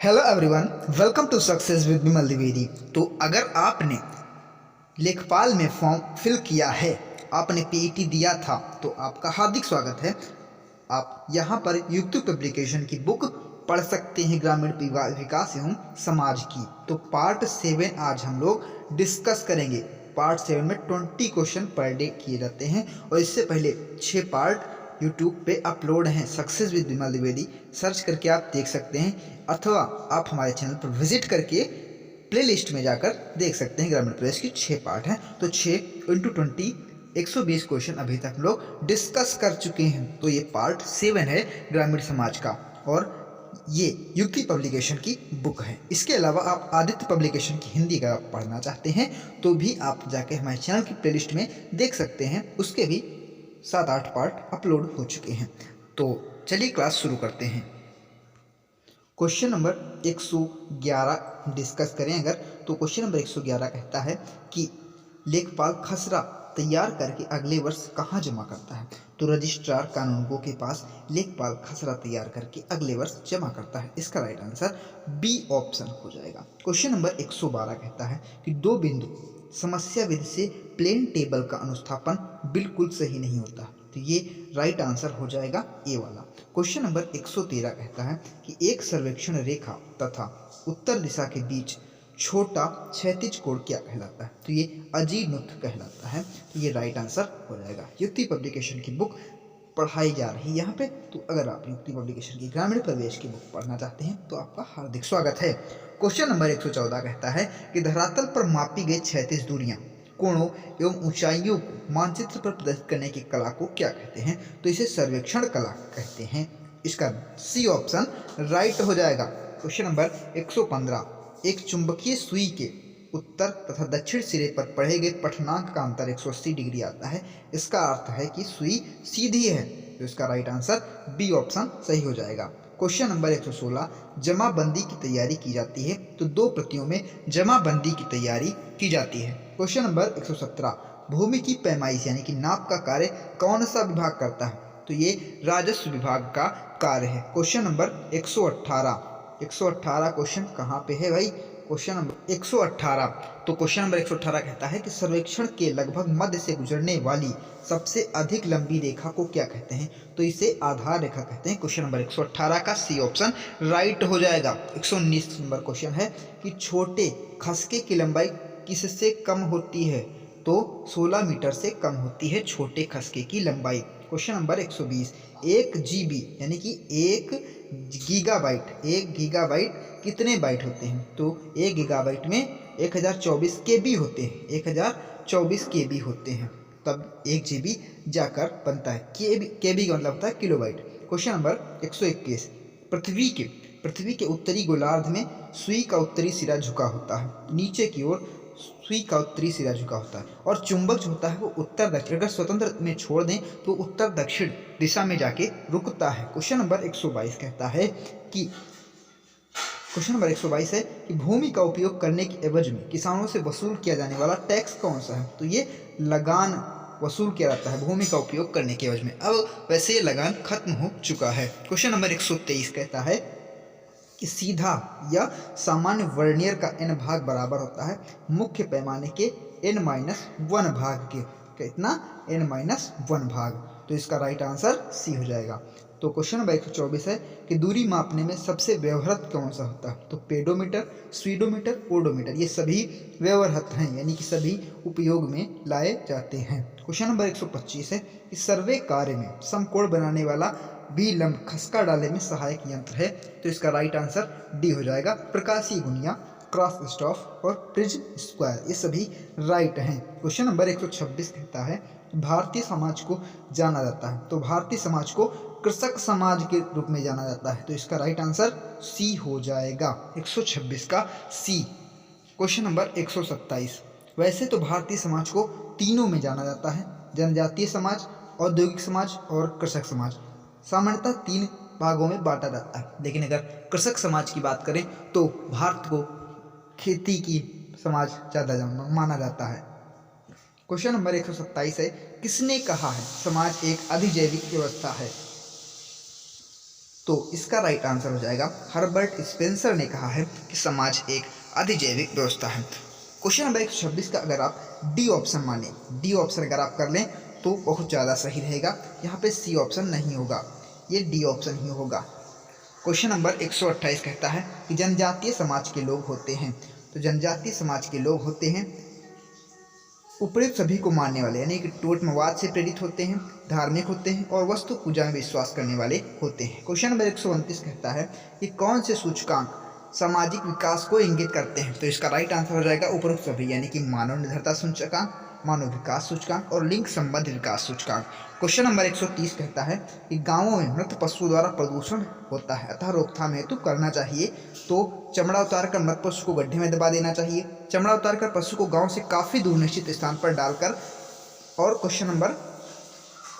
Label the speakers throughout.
Speaker 1: Hello everyone, welcome to success with Vimal Dwivedi. तो अगर आपने लेखपाल में फॉर्म फिल किया है, आपने पीईटी दिया था, तो आपका हार्दिक स्वागत है। आप यहाँ पर युक्ति पब्लिकेशन की बुक पढ़ सकते हैं, ग्रामीण विकास एवं समाज की। तो पार्ट 7 आज हम लोग डिस्कस करेंगे। पार्ट 7 में 20 क्वेश्चन पर डे किए जाते हैं और इससे पहले 6 पार्ट यूट्यूब पे अपलोड हैं। Success with Vimal Dwivedi search करके आप देख सकते हैं, अथवा आप हमारे चैनल पर विजिट करके प्लेलिस्ट में जाकर देख सकते हैं। ग्रामीण प्रवेश की 6 पार्ट हैं, तो 6 इंटू 20 120 क्वेश्चन अभी तक हम लोग डिस्कस कर चुके हैं। तो ये पार्ट 7 है ग्रामीण समाज का, और ये युक्ति पब्लिकेशन की बुक है। इसके अलावा आप आदित्य पब्लिकेशन की हिंदी का पढ़ना चाहते हैं तो भी आप जाके हमारे चैनल की प्लेलिस्ट में देख सकते हैं। उसके भी 7-8 पार्ट अपलोड हो चुके हैं। तो चलिए क्लास शुरू करते हैं। क्वेश्चन नंबर 111 डिस्कस करें अगर, तो क्वेश्चन नंबर 111 कहता है कि लेखपाल खसरा तैयार करके अगले वर्ष कहाँ जमा करता है। तो रजिस्ट्रार कानूनगो के पास लेखपाल खसरा तैयार करके अगले वर्ष जमा करता है। इसका राइट आंसर बी ऑप्शन हो जाएगा। क्वेश्चन नंबर 112 कहता है कि दो बिंदु समस्या विधि से प्लेन टेबल का अनुस्थापन बिल्कुल सही नहीं होता। तो ये राइट आंसर हो जाएगा ए वाला। क्वेश्चन नंबर 113 कहता है कि एक सर्वेक्षण रेखा तथा उत्तर दिशा के बीच छोटा क्षैतिज कोण क्या कहलाता है। तो ये अजीमुथ कहलाता है। तो ये राइट आंसर हो जाएगा। युक्ति पब्लिकेशन की बुक पढ़ाई जा रही है यहाँ पे। तो अगर आप युक्ति पब्लिकेशन की ग्रामीण प्रवेश की बुक पढ़ना चाहते हैं तो आपका हार्दिक स्वागत है। क्वेश्चन नंबर 114 कहता है कि धरातल पर मापी गई क्षैतिज दूरियां, कोणों एवं ऊंचाइयों को मानचित्र पर प्रदर्शित करने की कला को क्या कहते हैं। तो इसे सर्वेक्षण कला कहते हैं। इसका सी ऑप्शन राइट हो जाएगा। क्वेश्चन नंबर 115, एक चुंबकीय सुई के उत्तर तथा दक्षिण सिरे पर पढ़े गए पठनांक का अंतर 180 डिग्री आता है। इसका अर्थ है कि सुई सीधी है। तो इसका राइट आंसर बी ऑप्शन सही हो जाएगा। क्वेश्चन नंबर 116, जमाबंदी की तैयारी की जाती है। तो दो प्रतियों में जमाबंदी की तैयारी की जाती है। क्वेश्चन नंबर 117, भूमि की पैमाइश यानी कि नाप का कार्य कौन सा विभाग करता है। तो ये राजस्व विभाग का कार्य है। क्वेश्चन नंबर 118 क्वेश्चन कहाँ पे है भाई। क्वेश्चन नंबर 118, तो क्वेश्चन नंबर 118 कहता है कि सर्वेक्षण के लगभग मध्य से गुजरने वाली सबसे अधिक लंबी रेखा को क्या कहते हैं। तो इसे आधार रेखा कहते हैं। क्वेश्चन नंबर 118 का सी ऑप्शन राइट हो जाएगा। 119 नंबर क्वेश्चन है कि छोटे खसके की लंबाई किससे कम होती है। तो 16 मीटर से कम होती है छोटे खसके की लंबाई। क्वेश्चन नंबर 120, 1 GB यानी कि 1 गीगाबाइट कितने बाइट होते हैं। तो 1 गीगाबाइट में 1024 KB होते हैं। 1024 KB होते हैं, तब 1 GB जाकर बनता है। केबी का मतलब होता है किलोबाइट। क्वेश्चन नंबर 121, पृथ्वी के उत्तरी गोलार्ध में सुई का उत्तरी सिरा झुका होता है। नीचे की ओर सुई का उत्तरी सिरा झुका होता है, और चुंबक जो होता है वो उत्तर दक्षिण, अगर स्वतंत्र में छोड़ दें तो उत्तर दक्षिण दिशा में जाके रुकता है। क्वेश्चन नंबर 122 कहता है कि भूमि का उपयोग करने के एवज में किसानों से वसूल किया जाने वाला टैक्स कौन सा है। तो ये लगान वसूल किया जाता है भूमि का उपयोग करने के एवज में। अब वैसे ये लगान खत्म हो चुका है। क्वेश्चन नंबर 123 कहता है कि सीधा या सामान्य वर्नियर का n भाग बराबर होता है मुख्य पैमाने के n-1 भाग के। कितना? n-1 भाग। तो इसका राइट आंसर सी हो जाएगा। तो क्वेश्चन नंबर 124 है कि दूरी मापने में सबसे व्यवहृत कौन सा होता है। तो पेडोमीटर, स्पीडोमीटर, ओडोमीटर, ये सभी व्यवहृत हैं, यानी कि सभी उपयोग में लाए जाते हैं। क्वेश्चन नंबर 125 है कि सर्वे कार्य में समकोण बनाने वाला भी लंब खसका डाले में सहायक यंत्र है। तो इसका राइट आंसर डी हो जाएगा। प्रकाशीय गुनिया, क्रॉस स्टॉफ और प्रिज्म स्क्वायर, ये सभी राइट हैं। क्वेश्चन नंबर 126 कहता है भारतीय समाज को जाना जाता है। तो भारतीय समाज को कृषक समाज के रूप में जाना जाता है। तो इसका राइट आंसर सी हो जाएगा। 126 का सी। क्वेश्चन नंबर 127, वैसे तो भारतीय समाज को तीनों में जाना जाता है, जनजातीय समाज, औद्योगिक समाज और कृषक समाज। सामान्यतः 3 भागों में बांटा जाता है, लेकिन अगर कृषक समाज की बात करें तो भारत को खेती की समाज ज़्यादा माना जाता है। क्वेश्चन नंबर 127 है किसने कहा है समाज एक अधिजैविक व्यवस्था है। तो इसका राइट आंसर हो जाएगा हर्बर्ट स्पेंसर ने कहा है कि समाज एक अधिजैविक व्यवस्था है। क्वेश्चन नंबर 126 का अगर आप डी ऑप्शन माने, डी ऑप्शन अगर आप कर लें तो बहुत ज़्यादा सही रहेगा। यहाँ पे सी ऑप्शन नहीं होगा, ये डी ऑप्शन ही होगा। क्वेश्चन नंबर 128 कहता है कि जनजातीय समाज के लोग होते हैं। तो जनजातीय समाज के लोग होते हैं उपयुक्त सभी को मानने वाले, यानी कि टोटमवाद से प्रेरित होते हैं, धार्मिक होते हैं और वस्तु पूजा में विश्वास करने वाले होते हैं। क्वेश्चन नंबर 129 कहता है कि कौन से सूचकांक सामाजिक विकास को इंगित करते हैं। तो इसका राइट आंसर हो जाएगा उपरोक्त सभी, यानी कि मानव निर्भरता सूचकांक, मानव विकास सूचकांक और लिंग संबंध विकास सूचकांक। क्वेश्चन नंबर 130 कहता है कि गांवों में मृत पशु द्वारा प्रदूषण होता है, अतः रोकथाम हेतु करना चाहिए। तो चमड़ा उतार कर मृत पशु को गड्ढे में दबा देना चाहिए, चमड़ा उतार कर पशु को गांव से काफ़ी दूर निश्चित स्थान पर डालकर, और क्वेश्चन नंबर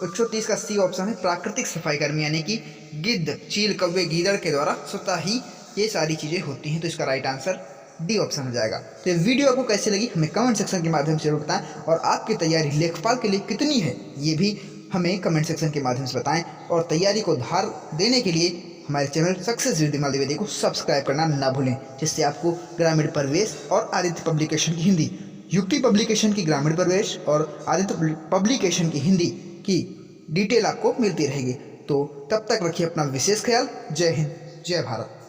Speaker 1: 130 का सी ऑप्शन है प्राकृतिक सफाई कर्मी, यानी कि गिद्ध, चील, कौवे, गीदड़ के द्वारा स्वतः ही ये सारी चीज़ें होती हैं। तो इसका राइट आंसर डी ऑप्शन हो जाएगा। तो ये वीडियो आपको कैसी लगी हमें कमेंट सेक्शन के माध्यम से जरूर बताएं, और आपकी तैयारी लेखपाल के लिए कितनी है ये भी हमें कमेंट सेक्शन के माध्यम से बताएं, और तैयारी को धार देने के लिए हमारे channel success with Vimal Dwivedi को सब्सक्राइब करना ना भूलें, जिससे आपको ग्रामीण प्रवेश और आदित्य पब्लिकेशन की हिंदी, युक्ति पब्लिकेशन की ग्रामीण प्रवेश और आदित्य पब्लिकेशन की हिंदी की डिटेल आपको मिलती रहेगी। तो तब तक रखिए अपना विशेष ख्याल। जय हिंद, जय भारत।